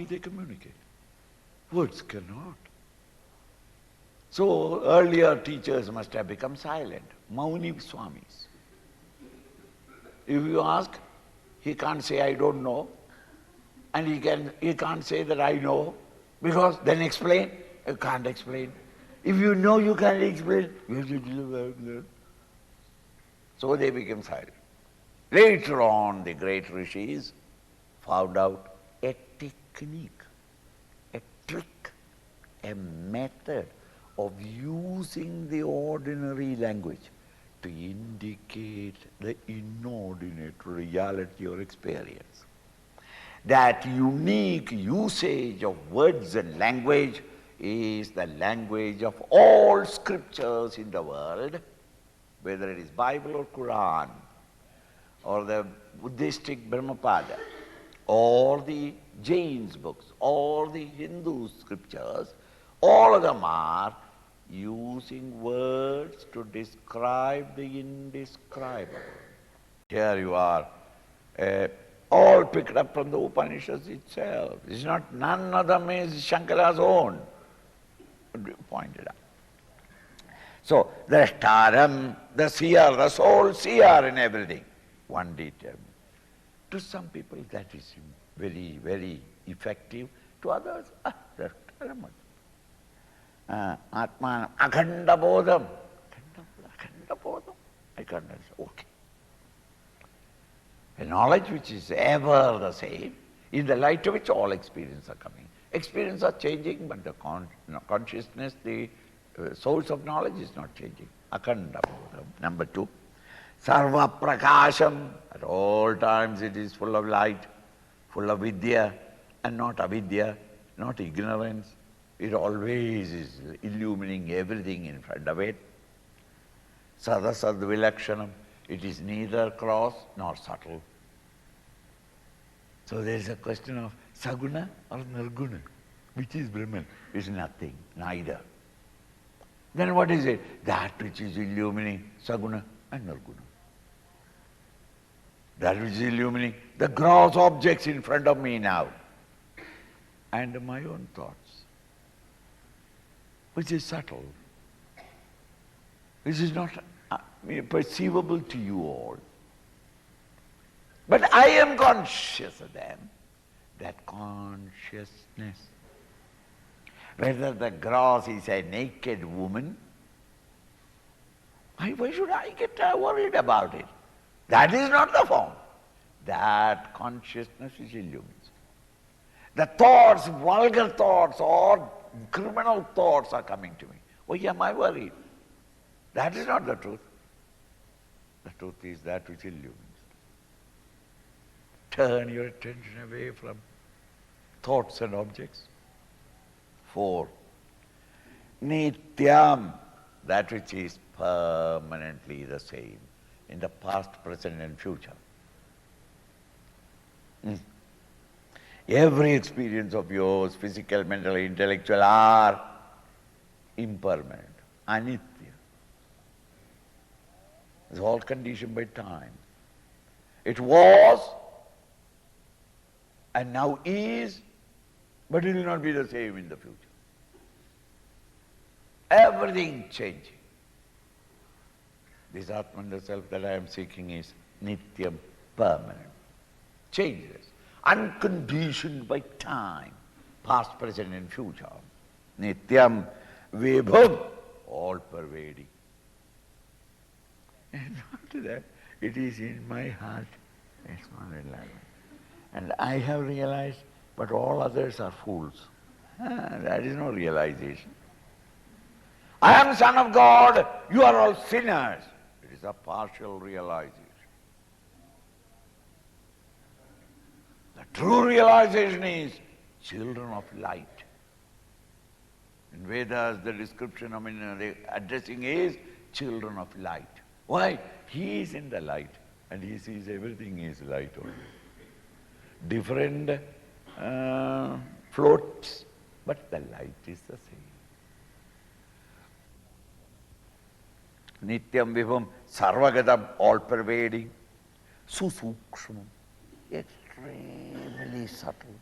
they communicate. Words cannot. So earlier teachers must have become silent, Mauni Swamis. If you ask, he can't say, I don't know, and he can't say that I know, because then explain, you can't explain. If you know, you can't explain. So they became silent. Later on, the great rishis found out a technique, a trick, a method of using the ordinary language to indicate the inordinate reality or experience. That unique usage of words and language is the language of all scriptures in the world, whether it is Bible or Quran, or the Buddhistic Brahmapada, or the Jain's books, or the Hindu scriptures. All of them are using words to describe the indescribable. Here you are, all picked up from the Upanishads itself. It's not, none of them is Shankara's own. Pointed out. So, the Taram, the seer, the soul seer in everything, one determined. To some people that is very, very effective. To others, the Taram. Atman, Akhanda Bodham. Akhanda Bodham. I can't understand. Okay. A knowledge which is ever the same, in the light of which all experiences are coming. Experiences are changing, but the consciousness, the source of knowledge is not changing. Akhanda Bodham. Number 2, Sarva Prakasham. At all times it is full of light, full of vidya, and not avidya, not ignorance. It always is illumining everything in front of it. Sadasad Vilakshanam. It is neither cross nor subtle. So there is a question of Saguna or Nirguna. Which is Brahman? Is nothing, neither. Then what is it? That which is illumining Saguna and Nirguna. That which is illumining the gross objects in front of me now, and my own thoughts, which is subtle, which is not perceivable to you all. But I am conscious of them, that consciousness. Whether the gross is a naked woman, why should I get worried about it? That is not the form. That consciousness is illumined. The thoughts, vulgar thoughts or criminal thoughts are coming to me. Why am I worried? That is not the truth. The truth is that which illumines. Turn your attention away from thoughts and objects. 4, Nityam, that which is permanently the same in the past, present and future. Every experience of yours, physical, mental, intellectual, are impermanent, anitya. It's all conditioned by time. It was and now is, but it will not be the same in the future. Everything changing. This Atman, the self that I am seeking, is nityam, permanent, changeless, unconditioned by time, past, present and future. Nityam, vibhum, all-pervading. And after that, it is in my heart. That's my realization. And I have realized, but all others are fools. That is no realization. I am son of God, you are all sinners. It is a partial realization. The true realization is children of light. In Vedas, the description, the addressing is children of light. Why? He is in the light and he sees everything is light only. Different floats, but the light is the same. Nityam vibhum sarvagatam, all-pervading, susukshmam, extremely subtle.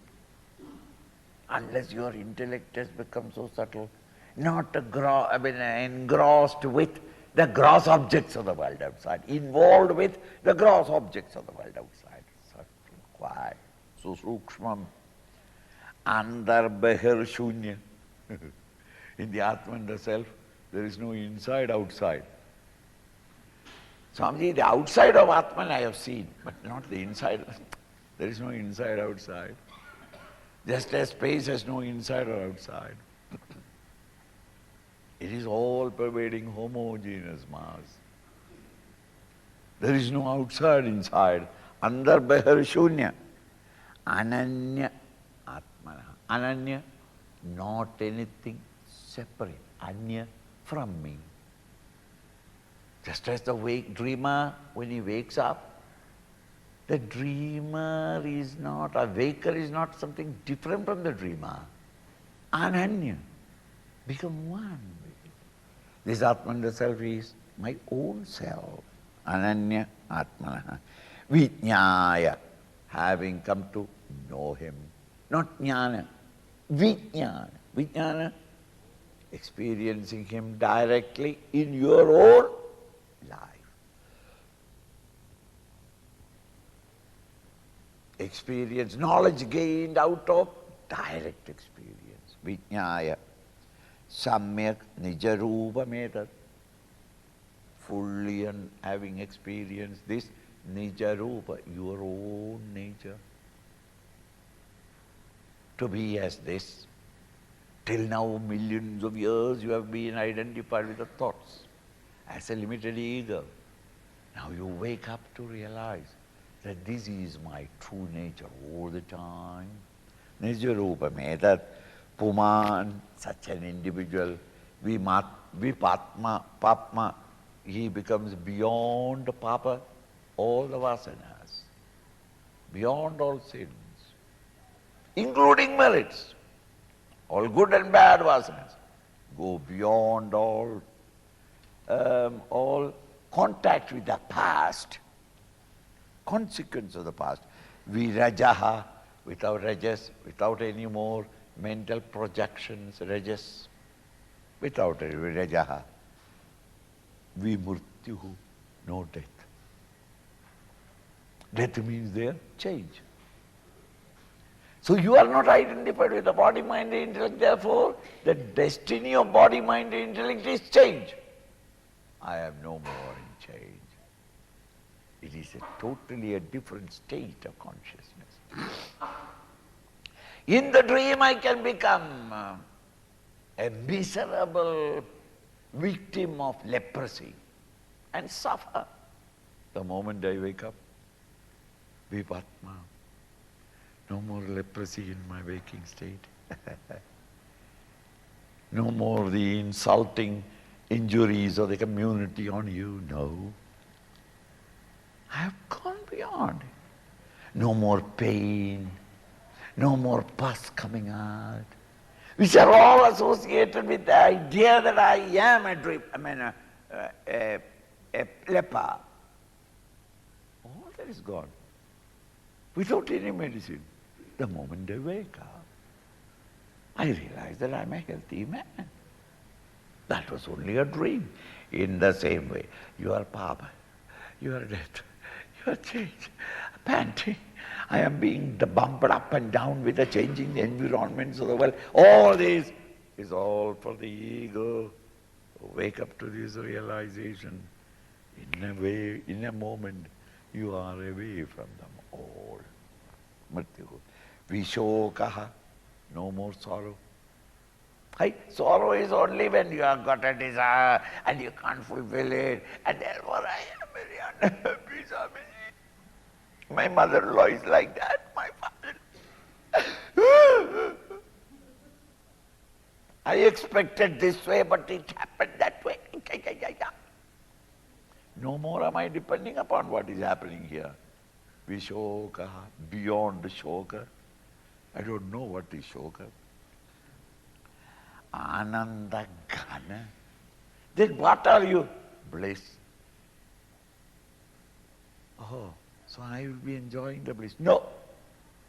unless your intellect has become so subtle, not engrossed with the gross objects of the world outside, involved with the gross objects of the world outside. Subtle, quiet, so sukshmam, andar behar shunya. In the Atman, the self, there is no inside, outside. Swamiji, the outside of Atman I have seen, but not the inside. There is no inside, outside. Just as space has no inside or outside. It is all-pervading, homogeneous mass. There is no outside, inside. Andar behar shunya. Ananya atmana. Ananya, not anything separate. Anya, from me. Just as the dreamer, when he wakes up, the dreamer is not, a waker is not something different from the dreamer. Ananya, become one. This Atman, the self, is my own self. Ananya Atmana. Vijnaya, having come to know him. Not jnana, vijnana. Vijnana, experiencing him directly in your own life. Experience, knowledge gained out of direct experience. Vijnaya. Samyak nijarupa metat. Fully and having experienced this nijarupa, your own nature. To be as this. Till now, millions of years, you have been identified with the thoughts as a limited ego. Now you wake up to realize that this is my true nature all the time. Nijarupa metat. Puman, such an individual, vipatma, papma, he becomes beyond papa, all the vasanas, beyond all sins, including merits, all good and bad vasanas, go beyond all contact with the past, consequence of the past. Virajaha, without rajas, without any more mental projections, rajas, without rajaha. Vimurtyuhu, no death. Death means there change. So you are not identified with the body, mind, and intellect, therefore the destiny of body, mind, and intellect is change. I am no more in change. It is totally a different state of consciousness. In the dream I can become a miserable victim of leprosy and suffer. The moment I wake up, Vipatma, no more leprosy in my waking state. No more the insulting injuries of the community on you, no. I have gone beyond. No more pain, no more pus coming out, which are all associated with the idea that I am a leper. All that is gone. Without any medicine. The moment I wake up, I realize that I'm a healthy man. That was only a dream. In the same way, you are papa, you are death, you are change, panting. I am being bumped up and down with the changing environments of the world. All this is all for the ego. Wake up to this realization. In a way, in a moment, you are away from them all. Mrityu. Vishokaha, no more sorrow. Sorrow is only when you have got a desire and you can't fulfill it, and therefore I am very unhappy, Swami. My mother-in-law is like that, my father. I expected this way, but it happened that way. No more am I depending upon what is happening here. Vishoka, beyond shoka. I don't know what is shoka. Ananda Ghana. Then what are you? Bliss. Oh, so I will be enjoying the bliss. No,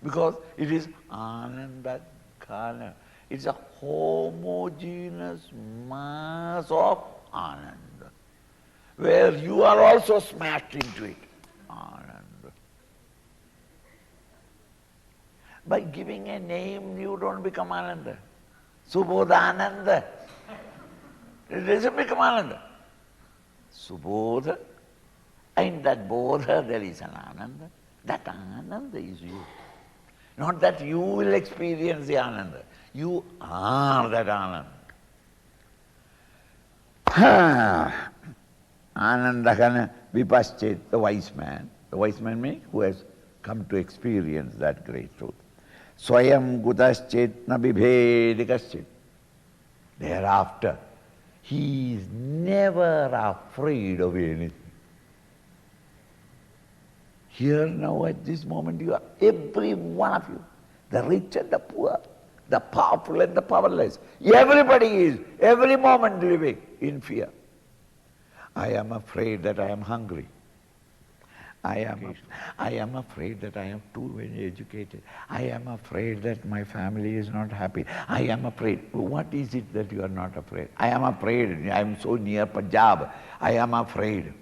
because it is Ananda Kana. It's a homogeneous mass of Ananda, where you are also smashed into it. Ananda. By giving a name, you don't become Ananda. Subodha Ananda. It doesn't become Ananda. Subodha. In that Bodha there is an Ananda. That Ananda is you. Not that you will experience the Ananda. You are that Ananda. Anandakana vipaschet, the wise man. The wise man means who has come to experience that great truth. Swayam gutaschet na vivekachoodamani. Thereafter, he is never afraid of anything. Here now at this moment you are, every one of you, the rich and the poor, the powerful and the powerless, everybody is every moment living in fear. I am afraid that I am hungry. I am afraid that I am too educated. I am afraid that my family is not happy. I am afraid. What is it that you are not afraid? I am afraid. I am so near Punjab. I am afraid.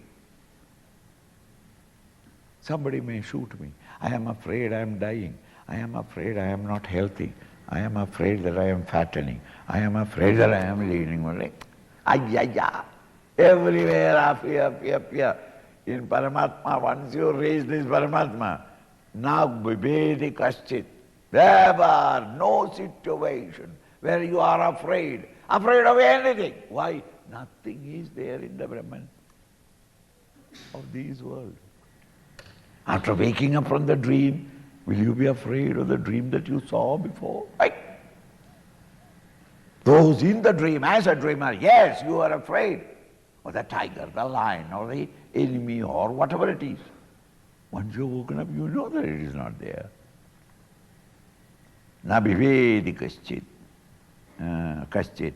Somebody may shoot me. I am afraid I am dying. I am afraid I am not healthy. I am afraid that I am fattening. I am afraid that I am leaning only. Ayaya. Everywhere I fear. In Paramatma, once you reach this Paramatma, now Vivekachoodamani. Never, no situation where you are afraid of anything. Why? Nothing is there in the Brahman of these worlds. After waking up from the dream, will you be afraid of the dream that you saw before? Right? Those in the dream, as a dreamer, yes, you are afraid of the tiger, the lion, or the enemy, or whatever it is. Once you've woken up, you know that it is not there. Na Vivekachoodamani kaschit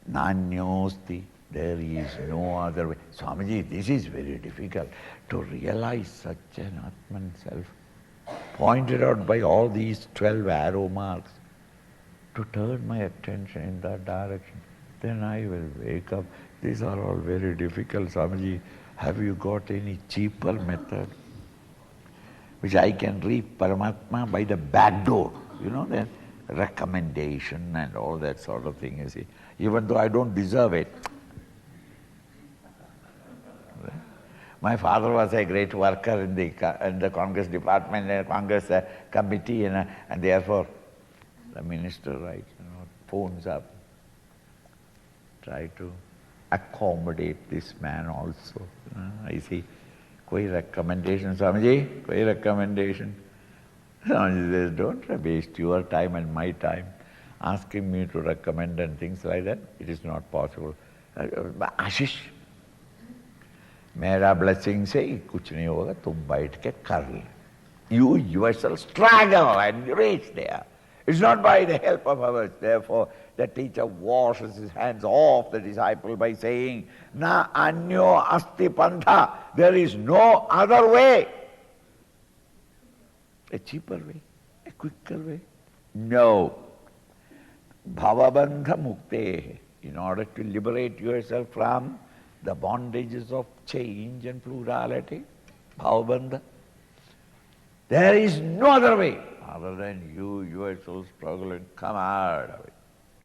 nanyosti. There is no other way. Swamiji, this is very difficult to realize such an Atman self, pointed out by all these 12 arrow marks, to turn my attention in that direction. Then I will wake up. These are all very difficult. Swamiji, have you got any cheaper method which I can reach Paramatma by the back door? You know, the recommendation and all that sort of thing, you see. Even though I don't deserve it. My father was a great worker in the Congress department and Congress committee, and therefore the minister writes, phones up, try to accommodate this man also. I see, koi recommendation, Swamiji, koi recommendation. Swamiji says, don't waste your time and my time asking me to recommend and things like that. It is not possible. Ashish, मेरा blessing से कुछ नहीं होगा, तुम बैठ के कर ले. You yourself struggle and reach there. It's not by the help of others. Therefore, the teacher washes his hands off the disciple by saying, Na anyo asti pantha. There is no other way. A cheaper way, a quicker way. No. Bhavabandha mukte. In order to liberate yourself from the bondages of change and plurality, bhavabandha, there is no other way other than you yourself struggle and come out of it.